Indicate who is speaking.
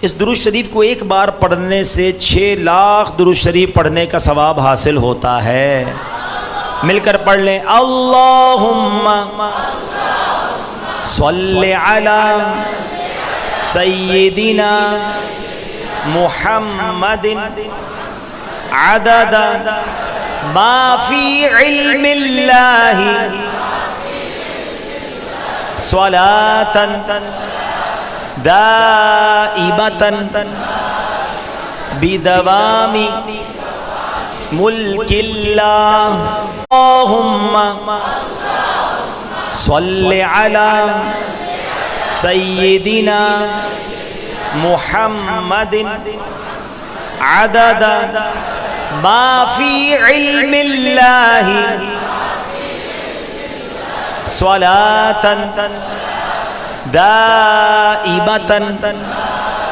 Speaker 1: इस दुरूद शरीफ को एक बार पढ़ने से 6 लाख दुरूद शरीफ पढ़ने का सवाब हासिल होता है। मिलकर पढ़ लें, अल्लाहुम्मा सल्लि अला सय्यिदिना मुहम्मदिन अदद मा फी इल्मिल्लाहि स्वलातन दाइमतन बिदवामी मुल्किल्लाह। अल्लाहुम्मा सल्लि अला सय्यिदिना मुहम्मदिन अदद मा फी इल्मिल्लाहि स्वलातन दाइमतन